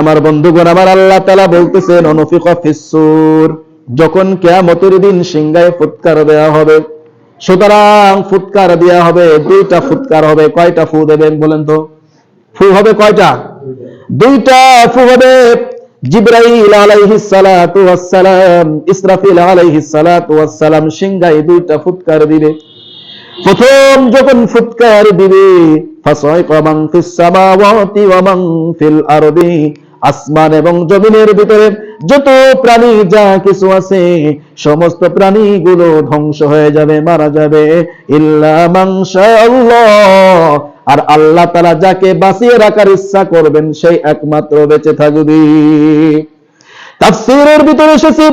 আমার বন্ধুগণ, আমার আল্লাহ তাআলা বলতেছেন অনুফিকা ফিস-সূর, যখন কিয়ামতের দিন সিংহায় ফুৎকার দেয়া হবে। সুতরাং ফুৎকার দেয়া হবে, দুইটা ফুৎকার হবে। কয়টা ফু দেবেন বলেন তো? ফু হবে কয়টা? দুইটা ফু হবে। জিবরাইল আলাইহিস সালাতু ওয়াস সালাম, ইসরাফিল আলাইহিস সালাতু ওয়াস সালাম সিংহায় দুইটা ফুৎকার দিবে। প্রথম যখন ফুৎকার দিবে, ফাসাইকা মান ফিস সামাওয়াতি ওয়া মান ফিল আরদি, আসমান এবং জমিনের ভিতরে যত প্রাণী যা কিছু আছে সমস্ত প্রাণীগুলো ধ্বংস হয়ে যাবে, মারা যাবে। ইল্লা মান শাআল্লাহ, আর আল্লাহ তাআলা যাকে বাঁচিয়ে রাখার ইচ্ছা করবেন সেই একমাত্র বেঁচে থাকবে। তাফসীরের ভিতরে এসেছে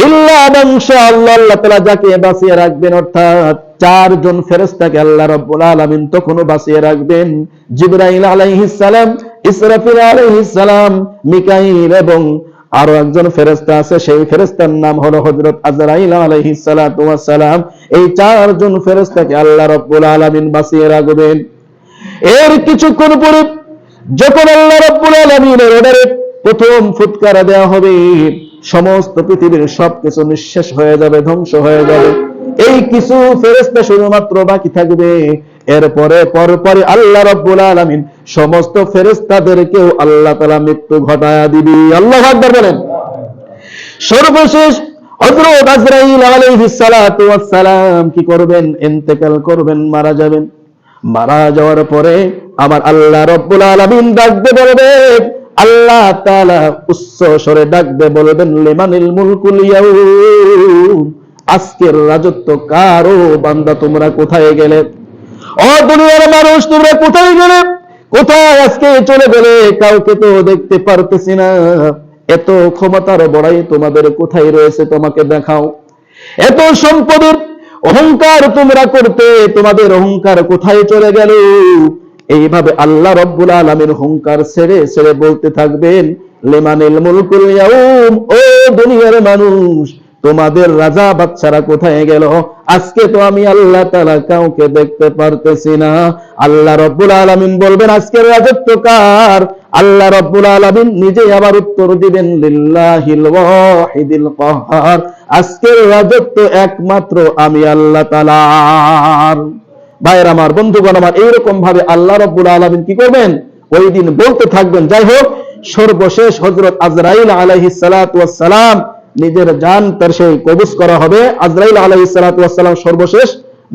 ইল্লা মান শাআল্লাহ, আল্লাহ তাআলা যাকে বাঁচিয়ে রাখবেন, অর্থাৎ চারজন ফেরেশতাকে আল্লাহ রাব্বুল আলামিন তখনও বাঁচিয়ে রাখবেন। জিবরাইল আলাইহিস সালাম, ইসরাফিল আলাইহিস সালাম, মিকাইল এবং আরো একজন ফেরেশতা আছে, সেই ফেরেশতার নাম হলো হযরত আজরাইল আলাইহিস সালাতু ওয়াস সালাম। এই চারজন ফেরেশতাকে আল্লাহ রাব্বুল আলামিন বাঁচিয়ে রাখবেন। এর কিছুক্ষণ পরে যখন আল্লাহ রাব্বুল আলামিনের অর্ডারে প্রথম ফুৎকার দেওয়া হবে, সমস্ত পৃথিবীর সবকিছু নিঃশেষ হয়ে যাবে, ধ্বংস হয়ে যাবে। এই কিছু ফেরেশতা শুধুমাত্র বাকি থাকবে। এরপরে পরপরে আল্লাহ রাব্বুল আলামিন সমস্ত ফেরেশতাদেরকেও আল্লাহ তাআলা মৃত্যু ঘটায়া দিবে। আল্লাহু আকবার বলেন। সর্বশেষ হযরত আজরাইল আলাইহিস সালাতু ওয়াস সালাম কি করবেন? ইন্তেকাল করবেন, মারা যাবেন। মারা যাওয়ার পরে আমার আল্লাহ রাব্বুল আলামিন ডাকতে বলবেন, আল্লাহ তাআলা উচ্চ স্বরে ডাকতে বলবেন, লিমানিল মুলকুল ইয়াউম, আজকের রাজত্ব কার? ও বান্দা তোমরা কোথায় গেলে? ও দুনিয়ার মানুষ তোমরা কোথায় গেলে? কোথায় আজকে চলে গেলে? কাউকে তো দেখতে পারতেছি না। এত ক্ষমতার বড়াই তোমাদের কোথায় রয়েছে? তোমাকে দেখাও। এত সম্পদের অহংকার তোমরা করতে, তোমাদের অহংকার কোথায় চলে গেল? এইভাবে আল্লাহ রাব্বুল আলামিন অহংকার ছেড়ে ছেড়ে বলতে থাকবেন, লিমানিল মুলকুল ইয়াউম, ও দুনিয়ার মানুষ তোমাদের রাজা বাদশারা কোথায় গেল? আজকে তো আমি আল্লাহ তাআলা কাউকে দেখতে পারতেছি না। আল্লাহ রাব্বুল আলামিন বলবেন, আজকের রাজত্ব কার? আল্লাহ রাব্বুল আলামিন নিজেই আবার উত্তর দিবেন, লিল্লাহিল ওয়াহিদিল কাহ্হার, আজকের রাজত্ব একমাত্র আমি আল্লাহ তাআলার। ভাইয়ের আমার, বন্ধুগণ আমার, এইরকম ভাবে আল্লাহ রাব্বুল আলামিন কি করবেন? ওই দিন বলতে থাকবেন। যাই হোক, সর্বশেষ হযরত আজরাইল আলাইহিস সালাতু ওয়াস সালাম নিজের জান তার সেই কবজ করা হবে। আজরাইল আলাইহিস সালাতু ওয়াস সালাম সর্বশেষ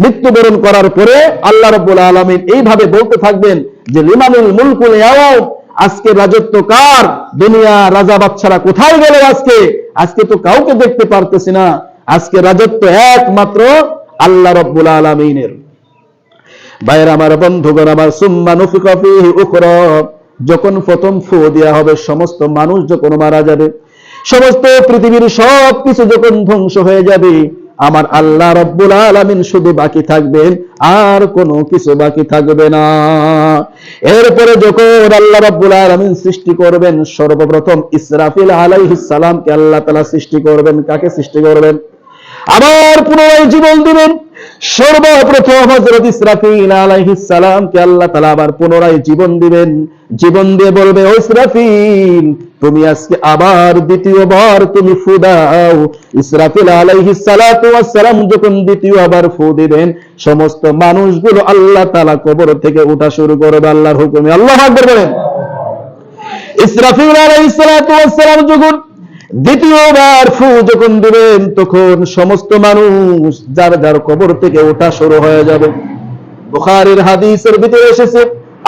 মৃত্যুবরণ করার পরে আল্লাহ রাব্বুল আলামিন এইভাবে বলতে থাকবেন যে, লিমানুল মুলকুল ইয়াউম, আজকে রাজত্ব কার? দুনিয়া রাজা বাদশারা কোথায় গেল? আজকে তো কাউকে দেখতে পারতেছি না। আজকে রাজত্ব একমাত্র আল্লাহ রাব্বুল আলামিনের। ভাইয়ের আমার, বন্ধুগণ আমার, সুম্মা নুফিকা ফীহি উখরা, যখন প্রথম ফু দেয়া হবে, সমস্ত মানুষ যখন মারা যাবে, সমস্ত পৃথিবীর সব কিছু যখন ধ্বংস হয়ে যাবে, আমার আল্লাহ রাব্বুল আলামিন শুধু বাকি থাকবেন, আর কোনো কিছু বাকি থাকবে না। এরপরে যখন আল্লাহ রাব্বুল আলামিন সৃষ্টি করবেন, সর্বপ্রথম ইসরাফিল আলাইহিস সালামকে আল্লাহ তাআলা সৃষ্টি করবেন। কাকে সৃষ্টি করবেন? আবার পুনরায় জীবন দিবেন। সর্বপ্রথম হযরত ইসরাফিল আলাইহিস সালামকে আল্লাহ তাআলা আবার পুনরায় জীবন দিবেন। জীবন দিয়ে বলবে, ও ইসরাফিল, তুমি আজকে আবার দ্বিতীয়বার তুমি ফু দাও। ইসরাফিল আলাইহিস সালাতু ওয়াস সালাম যখন দ্বিতীয় আবার ফু দিবেন, সমস্ত মানুষগুলো আল্লাহ তাআলা কবর থেকে ওঠা শুরু করবে আল্লাহর হুকুমে। আল্লাহু আকবার বলেন। ইসরাফিল আলাইহিস সালাতু ওয়াস সালাম যখন দ্বিতীয়বার ফু যখন দিবেন, তখন সমস্ত মানুষ যার যার কবর থেকে ওঠা শুরু হয়ে যাবে। বুখারীর হাদিসের ভিতরে এসেছে,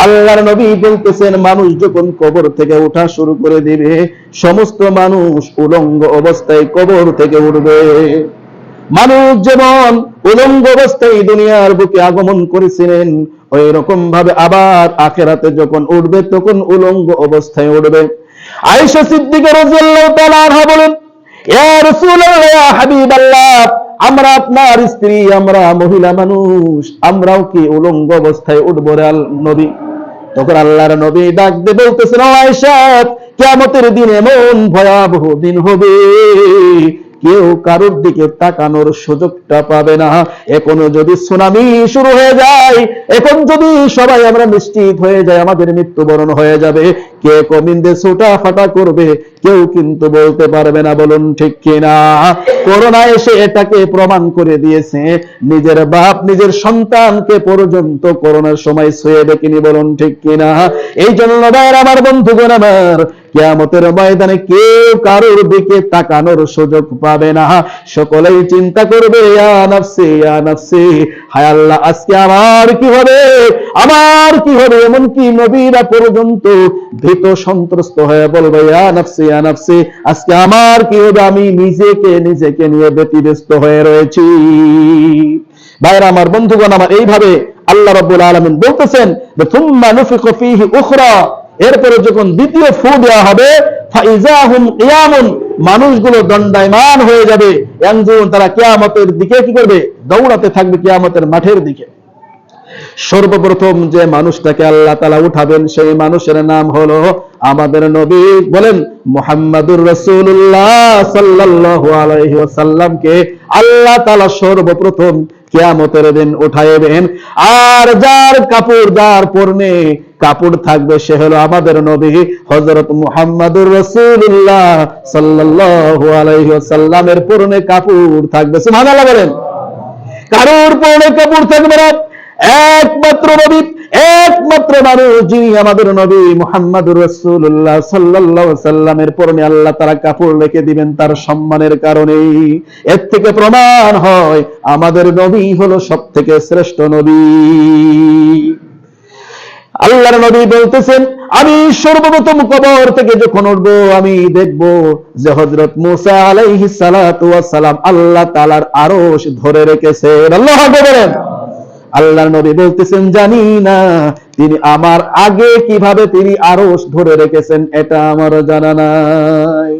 আল্লাহর নবী বলতেছেন, মানুষ যখন কবর থেকে ওঠা শুরু করে দিবে, সমস্ত মানুষ উলঙ্গ অবস্থায় কবর থেকে উঠবে। মানুষ যেমন উলঙ্গ অবস্থায় দুনিয়ার বুকে আগমন করেছিলেন, ওই রকম ভাবে আবার আখিরাতে যখন উঠবে, তখন উলঙ্গ অবস্থায় উঠবে। আয়েশা সিদ্দিকা রাদিয়াল্লাহু তাআলা আনহা বলেন, ইয়া রাসূলুল্লাহ, ইয়া হাবিবাল্লাহ, আমরা আপনার স্ত্রী, আমরা মহিলা মানুষ, আমরাও কি উলঙ্গ অবস্থায় উঠব রে নবী? তখন আল্লাহর নবী ডাক দিয়ে বলতেছেন, ও আয়েশা, কিয়ামতের দিন এমন ভয়াবহ দিন হবে, কেউ কারোর দিকে তাকানোর সুযোগটা পাবে না। এখনো যদি সুনামি শুরু হয়ে যায়, এখন যদি সবাই আমরা নিশ্চিত হয়ে যায় আমাদের মৃত্যুবরণ হয়ে যাবে, কে কমিন দিয়ে ছোটা ফাটা করবে কেউ কিন্তু বলতে পারবে না, বলুন ঠিক কিনা? করোনা এসে এটাকে প্রমাণ করে দিয়েছে, নিজের বাপ নিজের সন্তানকে পর্যন্ত করোনার সময় ছুঁয়ে দেখিনি, বলুন ঠিক কিনা? এই জন্য ভাইরা আমার, বন্ধুগণ আমার, কিয়ামতের ময়দানে কেউ কারোর দিকে তাকানোর সুযোগ পাবে না। সকলেই চিন্তা করবে, ইয়া নাফসি ইয়া নাফসি, হায় আল্লাহ আজকে আমার কি হবে, আমার কি হবে? এমনকি নবীরা পর্যন্ত ভীত সন্ত্রস্ত হয়ে বলবে, ইয়া নাফসি ইয়া নাফসি, আজকে আমার কি হবে, আমি নিজেকে নিয়ে ব্যতিব্যস্ত হয়ে রয়েছি। ভাইরা আমার, বন্ধুগণ আমার, এইভাবে আল্লাহ রাব্বুল আলামিন বলতেছেন যে সুম্মা নুফিখু ফীহি উখরা, এরপরে যখন দ্বিতীয় ফু দেওয়া হবে, ফাইযা হুম কিয়ামুন, মানুষগুলো দণ্ডায়মান হয়ে যাবে, ইয়ানজুরুন, তারা কিয়ামতের দিকে কি করবে? দৌড়াতে থাকবে কিয়ামতের মাঠের দিকে। সর্বপ্রথম যে মানুষটাকে আল্লাহ তাআলা উঠাবেন সেই মানুষের নাম হলো আমাদের নবী, বলেন মুহাম্মাদুর রাসূলুল্লাহ সাল্লাল্লাহু আলাইহি ওয়াসাল্লামকে আল্লাহ তাআলা সর্বপ্রথম কিয়ামতের দিন উঠাইবেন। আর যার কাপড়, যার পরনে কাপড় থাকবে সে হলো আমাদের নবী হযরত মুহাম্মাদুর রাসূলুল্লাহ সাল্লাল্লাহু আলাইহি ওয়াসাল্লামের পরনে কাপড় থাকবে। সুবহানাল্লাহ বলেন। কারোর পরনে কাপড় থাকবে না, একমাত্র নবী, একমাত্র মানুষ যিনি আমাদের নবী মুহাম্মাদুর রাসূলুল্লাহ সাল্লাল্লাহু আলাইহি ওয়াসাল্লামের পরনে আল্লাহ তাআলা কাপড় রেখে দিবেন তার সম্মানের কারণে। এর থেকে প্রমাণ হয় আমাদের নবী হলো সবথেকে শ্রেষ্ঠ নবী। আল্লাহর নবী বলতেছেন, আমি সর্বপ্রথম কবর থেকে যখন উঠবো আমি দেখবো যে হযরত মূসা আলাইহিস সালাতু ওয়াস সালাম আল্লাহ তাআলার আরশ ধরে রেখেছেন। আল্লাহু আকবার বলেন। আল্লাহর নবী বলতেছেন, জানি না তিনি আমার আগে কিভাবে তিনি আরশ ধরে রেখেছেন, এটা আমার জানা নাই।